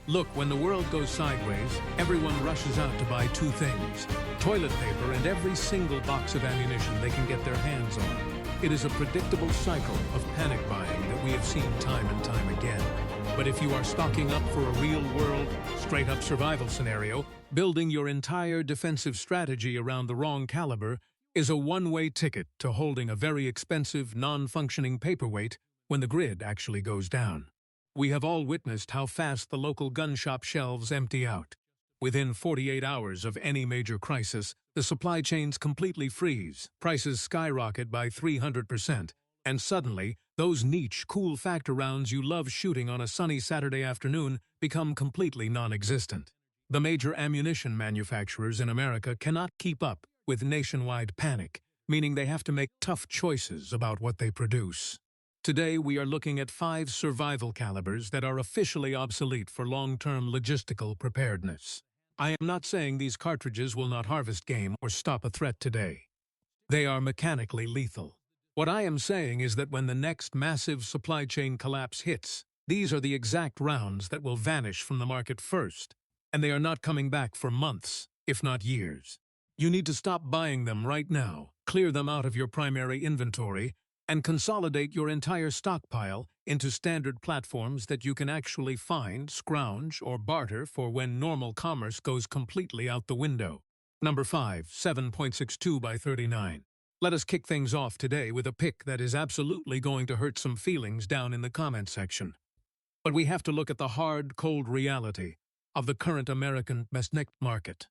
Look, when the world goes sideways, everyone rushes out to buy two things: toilet paper and every single box of ammunition they can get their hands on. It is a predictable cycle of panic buying that we have seen time and time again. But if you are stocking up for a real-world, straight-up survival scenario, building your entire defensive strategy around the wrong caliber is a one-way ticket to holding a very expensive, non-functioning paperweight when the grid actually goes down. We have all witnessed how fast the local gun shop shelves empty out. Within 48 hours of any major crisis, the supply chains completely freeze, prices skyrocket by 300%, and suddenly, those niche, cool factor rounds you love shooting on a sunny Saturday afternoon become completely non-existent. The major ammunition manufacturers in America cannot keep up with nationwide panic, meaning they have to make tough choices about what they produce. Today, we are looking at 5 survival calibers that are officially obsolete for long-term logistical preparedness. I am not saying these cartridges will not harvest game or stop a threat today. They are mechanically lethal. What I am saying is that when the next massive supply chain collapse hits, these are the exact rounds that will vanish from the market first, and they are not coming back for months, if not years. You need to stop buying them right now, clear them out of your primary inventory, and consolidate your entire stockpile into standard platforms that you can actually find, scrounge, or barter for when normal commerce goes completely out the window. Number 5, 7.62 by 39. Let us kick things off today with a pick that is absolutely going to hurt some feelings down in the comment section. But we have to look at the hard, cold reality of the current American domestic market.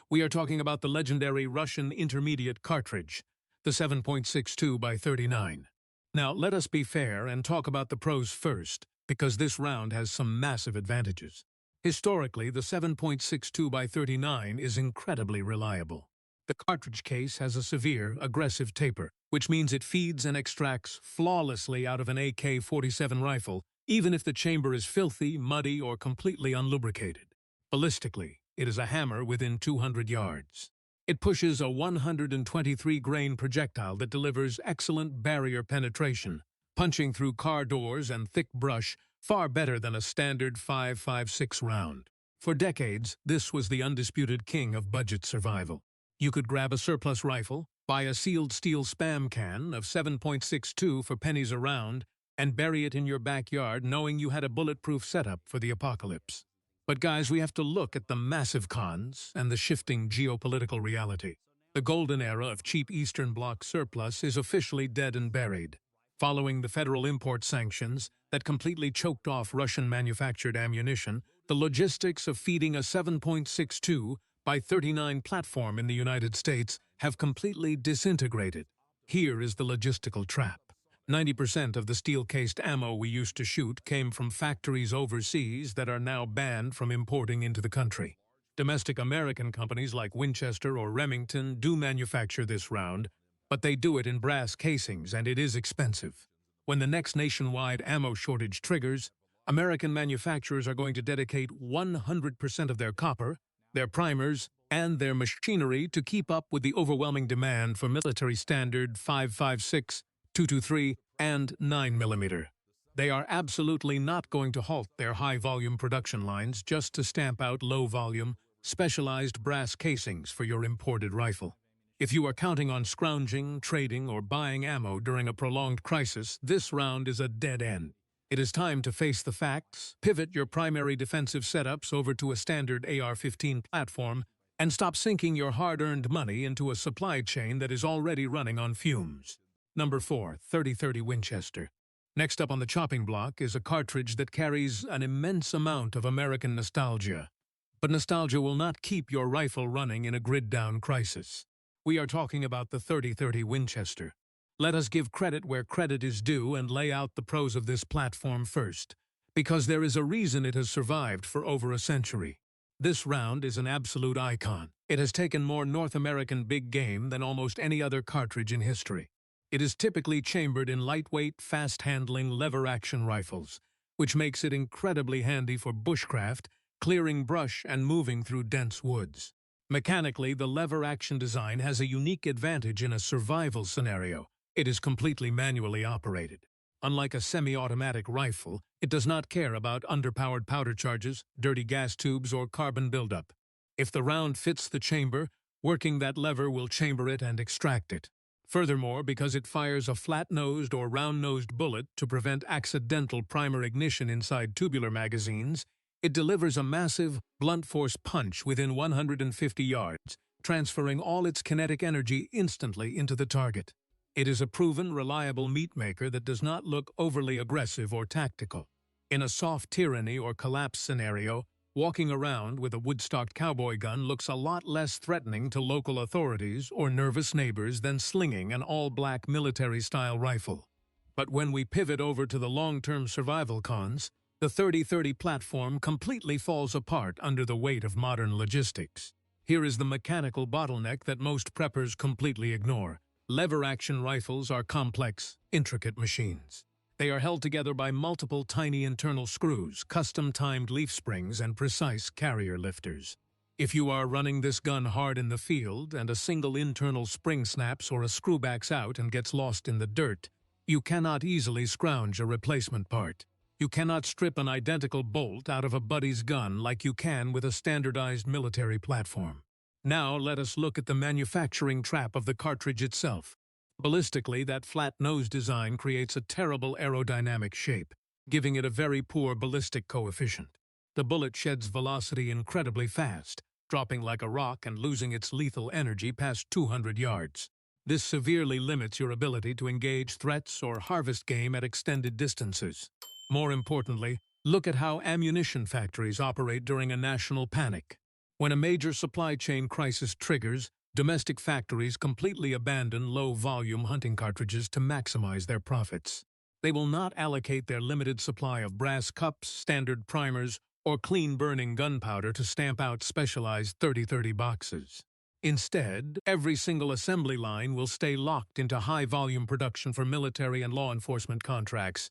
We are talking about the legendary Russian intermediate cartridge, the 7.62 by 39. Now, let us be fair and talk about the pros first, because this round has some massive advantages. Historically, the 7.62 by 39 is incredibly reliable. The cartridge case has a severe, aggressive taper, which means it feeds and extracts flawlessly out of an AK-47 rifle, even if the chamber is filthy, muddy, or completely unlubricated. Ballistically, it is a hammer within 200 yards. It pushes a 123-grain projectile that delivers excellent barrier penetration, punching through car doors and thick brush far better than a standard 5.56 round. For decades, this was the undisputed king of budget survival. You could grab a surplus rifle, buy a sealed steel spam can of 7.62 for pennies a round, and bury it in your backyard knowing you had a bulletproof setup for the apocalypse. But guys, we have to look at the massive cons and the shifting geopolitical reality. The golden era of cheap Eastern Bloc surplus is officially dead and buried. Following the federal import sanctions that completely choked off Russian-manufactured ammunition, the logistics of feeding a 7.62 by 39 platform in the United States have completely disintegrated. Here is the logistical trap. 90% of the steel-cased ammo we used to shoot came from factories overseas that are now banned from importing into the country. Domestic American companies like Winchester or Remington do manufacture this round, but they do it in brass casings and it is expensive. When the next nationwide ammo shortage triggers, American manufacturers are going to dedicate 100% of their copper, their primers, and their machinery to keep up with the overwhelming demand for military standard 5.56, 223, and 9mm. They are absolutely not going to halt their high-volume production lines just to stamp out low-volume, specialized brass casings for your imported rifle. If you are counting on scrounging, trading, or buying ammo during a prolonged crisis, this round is a dead end. It is time to face the facts, pivot your primary defensive setups over to a standard AR-15 platform, and stop sinking your hard-earned money into a supply chain that is already running on fumes. Number 4, 30-30 Winchester. Next up on the chopping block is a cartridge that carries an immense amount of American nostalgia. But nostalgia will not keep your rifle running in a grid-down crisis. We are talking about the 30-30 Winchester. Let us give credit where credit is due and lay out the pros of this platform first, because there is a reason it has survived for over a century. This round is an absolute icon. It has taken more North American big game than almost any other cartridge in history. It is typically chambered in lightweight, fast-handling lever-action rifles, which makes it incredibly handy for bushcraft, clearing brush and moving through dense woods. Mechanically, the lever-action design has a unique advantage in a survival scenario. It is completely manually operated. Unlike a semi-automatic rifle, it does not care about underpowered powder charges, dirty gas tubes, or carbon buildup. If the round fits the chamber, working that lever will chamber it and extract it. Furthermore, because it fires a flat-nosed or round-nosed bullet to prevent accidental primer ignition inside tubular magazines, it delivers a massive, blunt-force punch within 150 yards, transferring all its kinetic energy instantly into the target. It is a proven, reliable meat maker that does not look overly aggressive or tactical. In a soft tyranny or collapse scenario, walking around with a wood-stocked cowboy gun looks a lot less threatening to local authorities or nervous neighbors than slinging an all-black military-style rifle. But when we pivot over to the long-term survival cons, the 30-30 platform completely falls apart under the weight of modern logistics. Here is the mechanical bottleneck that most preppers completely ignore. Lever-action rifles are complex, intricate machines. They are held together by multiple tiny internal screws, custom-timed leaf springs, and precise carrier lifters. If you are running this gun hard in the field and a single internal spring snaps or a screw backs out and gets lost in the dirt, you cannot easily scrounge a replacement part. You cannot strip an identical bolt out of a buddy's gun like you can with a standardized military platform. Now let us look at the manufacturing trap of the cartridge itself. Ballistically, that flat nose design creates a terrible aerodynamic shape, giving it a very poor ballistic coefficient. The bullet sheds velocity incredibly fast, dropping like a rock and losing its lethal energy past 200 yards. This severely limits your ability to engage threats or harvest game at extended distances. More importantly, look at how ammunition factories operate during a national panic. When a major supply chain crisis triggers, domestic factories completely abandon low-volume hunting cartridges to maximize their profits. They will not allocate their limited supply of brass cups, standard primers, or clean-burning gunpowder to stamp out specialized 30-30 boxes. Instead, every single assembly line will stay locked into high-volume production for military and law enforcement contracts,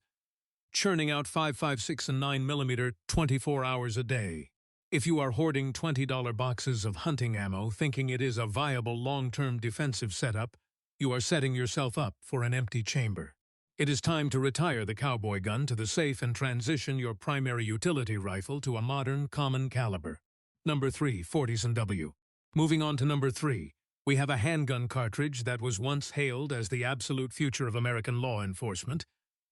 churning out 5.56 and 9mm 24 hours a day. If you are hoarding $20 boxes of hunting ammo thinking it is a viable long-term defensive setup, you are setting yourself up for an empty chamber. It is time to retire the cowboy gun to the safe and transition your primary utility rifle to a modern, common caliber. Number 3. 40s and W. Moving on to number 3, we have a handgun cartridge that was once hailed as the absolute future of American law enforcement,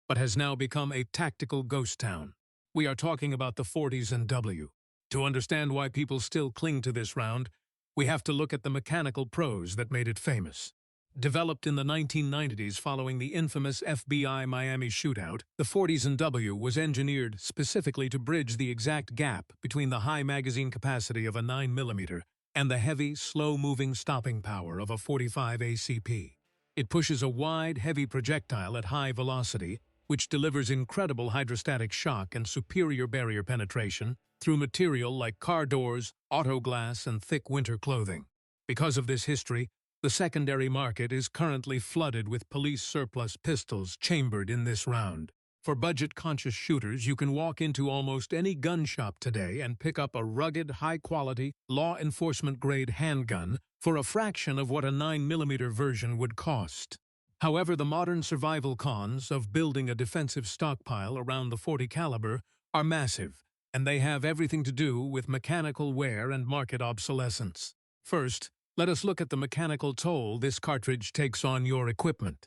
but has now become a tactical ghost town. We are talking about the 40s and W. To understand why people still cling to this round, we have to look at the mechanical pros that made it famous. Developed in the 1990s following the infamous FBI Miami shootout, the 40s and W was engineered specifically to bridge the exact gap between the high magazine capacity of a 9mm and the heavy, slow-moving stopping power of a 45 ACP. It pushes a wide, heavy projectile at high velocity, which delivers incredible hydrostatic shock and superior barrier penetration through material like car doors, auto glass, and thick winter clothing. Because of this history, the secondary market is currently flooded with police surplus pistols chambered in this round. For budget-conscious shooters, you can walk into almost any gun shop today and pick up a rugged, high-quality, law enforcement-grade handgun for a fraction of what a 9mm version would cost. However, the modern survival cons of building a defensive stockpile around the .40 caliber are massive, and they have everything to do with mechanical wear and market obsolescence. First, let us look at the mechanical toll this cartridge takes on your equipment.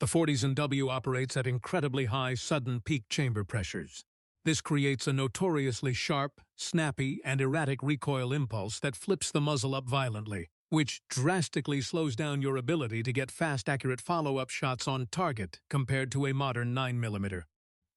The 40s and W operates at incredibly high sudden peak chamber pressures. This creates a notoriously sharp, snappy, and erratic recoil impulse that flips the muzzle up violently, which drastically slows down your ability to get fast, accurate follow-up shots on target compared to a modern 9mm.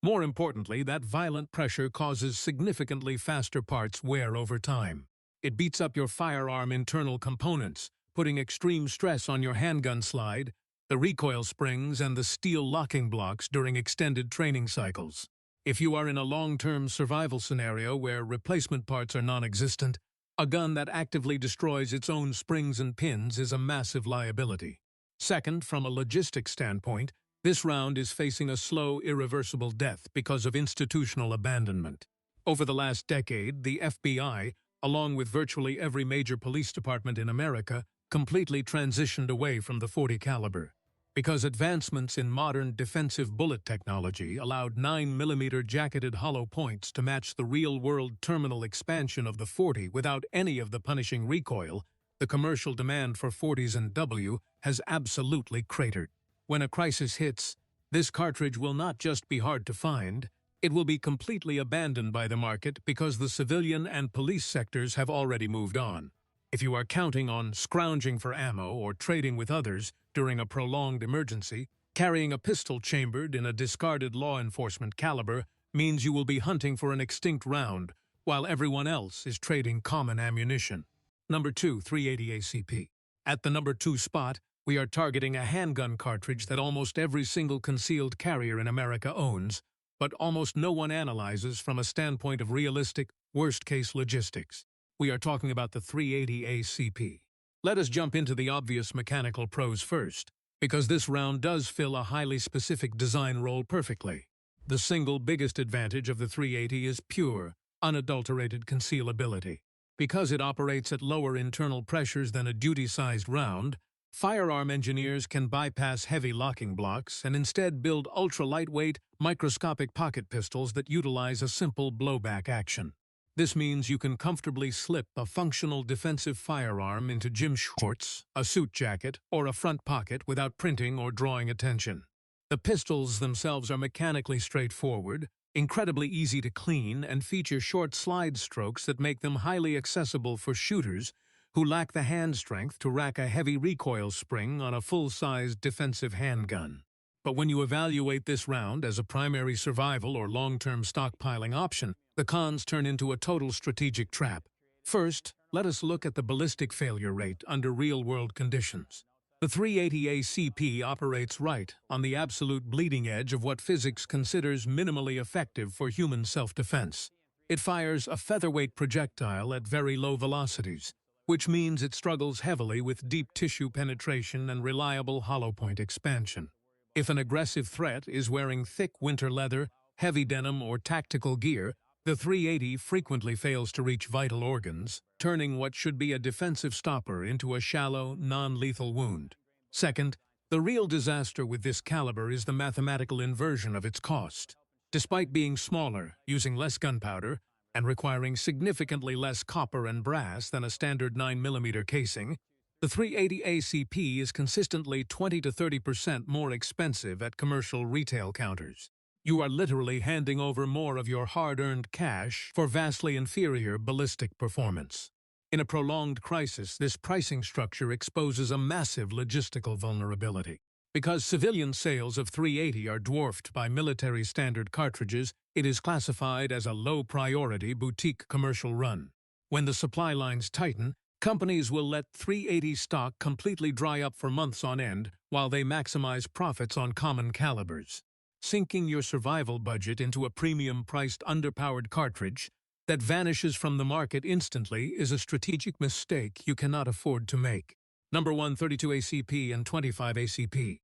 More importantly, that violent pressure causes significantly faster parts wear over time. It beats up your firearm internal components, putting extreme stress on your handgun slide, the recoil springs, and the steel locking blocks during extended training cycles. If you are in a long-term survival scenario where replacement parts are non-existent, a gun that actively destroys its own springs and pins is a massive liability. Second, from a logistics standpoint, this round is facing a slow, irreversible death because of institutional abandonment. Over the last decade, the FBI, along with virtually every major police department in America, completely transitioned away from the .40 caliber. because advancements in modern defensive bullet technology allowed 9mm jacketed hollow points to match the real-world terminal expansion of the 40 without any of the punishing recoil, the commercial demand for 40s and W has absolutely cratered. When a crisis hits, this cartridge will not just be hard to find, it will be completely abandoned by the market because the civilian and police sectors have already moved on. If you are counting on scrounging for ammo or trading with others during a prolonged emergency, carrying a pistol chambered in a discarded law enforcement caliber means you will be hunting for an extinct round, while everyone else is trading common ammunition. Number 2, 380 ACP. At the number 2 spot, we are targeting a handgun cartridge that almost every single concealed carrier in America owns, but almost no one analyzes from a standpoint of realistic, worst-case logistics. We are talking about the 380 ACP. Let us jump into the obvious mechanical pros first, because this round does fill a highly specific design role perfectly. The single biggest advantage of the 380 is pure, unadulterated concealability. Because it operates at lower internal pressures than a duty-sized round, firearm engineers can bypass heavy locking blocks and instead build ultra-lightweight, microscopic pocket pistols that utilize a simple blowback action. This means you can comfortably slip a functional defensive firearm into gym shorts, a suit jacket, or a front pocket without printing or drawing attention. The pistols themselves are mechanically straightforward, incredibly easy to clean, and feature short slide strokes that make them highly accessible for shooters who lack the hand strength to rack a heavy recoil spring on a full-sized defensive handgun. But when you evaluate this round as a primary survival or long-term stockpiling option, the cons turn into a total strategic trap. First, let us look at the ballistic failure rate under real-world conditions. The 380 ACP operates right on the absolute bleeding edge of what physics considers minimally effective for human self-defense. It fires a featherweight projectile at very low velocities, which means it struggles heavily with deep tissue penetration and reliable hollow point expansion. If an aggressive threat is wearing thick winter leather, heavy denim, or tactical gear, the 380 frequently fails to reach vital organs, turning what should be a defensive stopper into a shallow, non-lethal wound. Second, the real disaster with this caliber is the mathematical inversion of its cost. Despite being smaller, using less gunpowder, and requiring significantly less copper and brass than a standard 9mm casing, the 380 ACP is consistently 20 to 30% more expensive at commercial retail counters. You are literally handing over more of your hard-earned cash for vastly inferior ballistic performance. In a prolonged crisis, this pricing structure exposes a massive logistical vulnerability. Because civilian sales of 380 are dwarfed by military standard cartridges, it is classified as a low-priority boutique commercial run. When the supply lines tighten, companies will let 380 stock completely dry up for months on end while they maximize profits on common calibers. Sinking your survival budget into a premium-priced underpowered cartridge that vanishes from the market instantly is a strategic mistake you cannot afford to make. Number 1, 32 ACP and 25 ACP.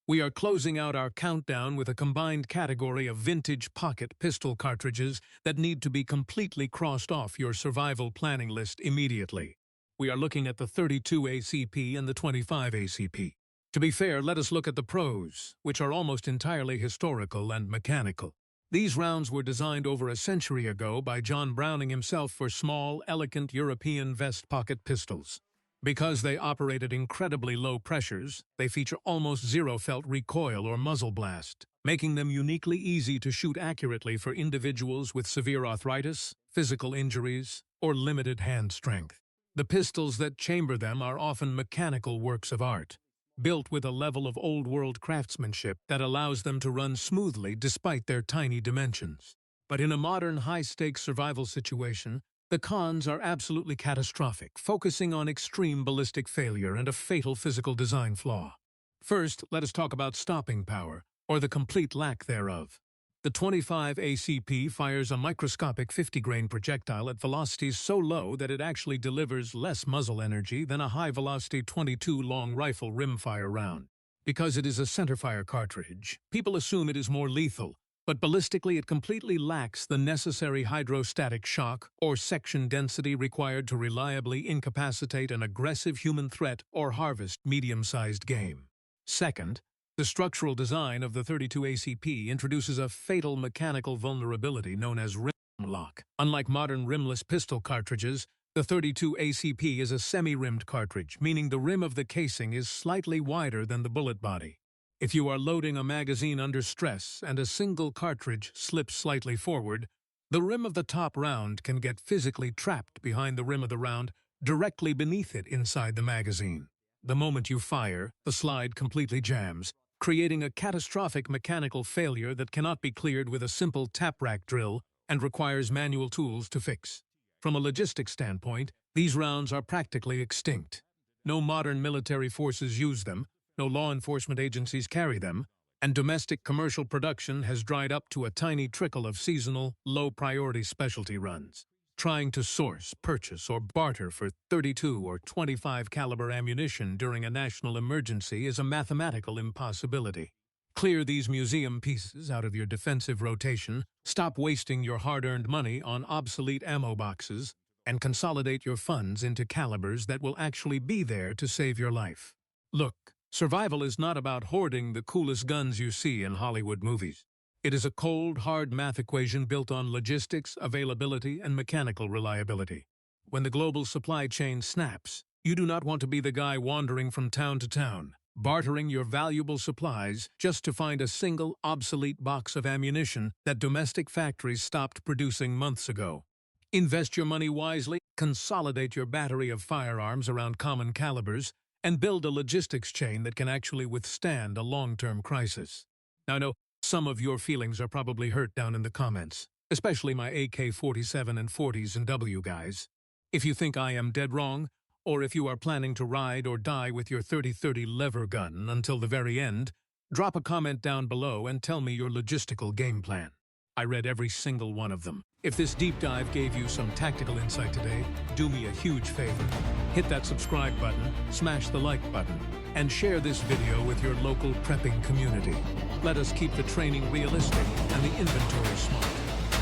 We are closing out our countdown with a combined category of vintage pocket pistol cartridges that need to be completely crossed off your survival planning list immediately. We are looking at the 32 ACP and the 25 ACP. To be fair, let us look at the pros, which are almost entirely historical and mechanical. These rounds were designed over a century ago by John Browning himself for small, elegant European vest pocket pistols. Because they operate at incredibly low pressures, they feature almost zero felt recoil or muzzle blast, making them uniquely easy to shoot accurately for individuals with severe arthritis, physical injuries, or limited hand strength. The pistols that chamber them are often mechanical works of art, built with a level of old-world craftsmanship that allows them to run smoothly despite their tiny dimensions. But in a modern high-stakes survival situation, the cons are absolutely catastrophic, focusing on extreme ballistic failure and a fatal physical design flaw. First, let us talk about stopping power, or the complete lack thereof. The 25 ACP fires a microscopic 50-grain projectile at velocities so low that it actually delivers less muzzle energy than a high-velocity .22 long rifle rimfire round. Because it is a centerfire cartridge, people assume it is more lethal, but ballistically it completely lacks the necessary hydrostatic shock or section density required to reliably incapacitate an aggressive human threat or harvest medium-sized game. Second, the structural design of the 32 ACP introduces a fatal mechanical vulnerability known as rim lock. Unlike modern rimless pistol cartridges, the 32 ACP is a semi-rimmed cartridge, meaning the rim of the casing is slightly wider than the bullet body. If you are loading a magazine under stress and a single cartridge slips slightly forward, the rim of the top round can get physically trapped behind the rim of the round, directly beneath it inside the magazine. The moment you fire, the slide completely jams, creating a catastrophic mechanical failure that cannot be cleared with a simple tap rack drill and requires manual tools to fix. From a logistics standpoint, these rounds are practically extinct. No modern military forces use them, no law enforcement agencies carry them, and domestic commercial production has dried up to a tiny trickle of seasonal, low-priority specialty runs. Trying to source, purchase, or barter for 32 or 25 caliber ammunition during a national emergency is a mathematical impossibility. Clear these museum pieces out of your defensive rotation, stop wasting your hard-earned money on obsolete ammo boxes, and consolidate your funds into calibers that will actually be there to save your life. Look, survival is not about hoarding the coolest guns you see in Hollywood movies. It is a cold, hard math equation built on logistics, availability, and mechanical reliability. When the global supply chain snaps, you do not want to be the guy wandering from town to town, bartering your valuable supplies just to find a single obsolete box of ammunition that domestic factories stopped producing months ago. Invest your money wisely, consolidate your battery of firearms around common calibers, and build a logistics chain that can actually withstand a long-term crisis. Now, I know some of your feelings are probably hurt down in the comments, especially my AK-47 and 40s and W guys. If you think I am dead wrong, or if you are planning to ride or die with your 30-30 lever gun until the very end, drop a comment down below and tell me your logistical game plan. I read every single one of them. If this deep dive gave you some tactical insight today, do me a huge favor. Hit that subscribe button, smash the like button, and share this video with your local prepping community. Let us keep the training realistic and the inventory smart.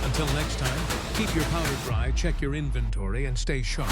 Until next time, keep your powder dry, check your inventory, and stay sharp.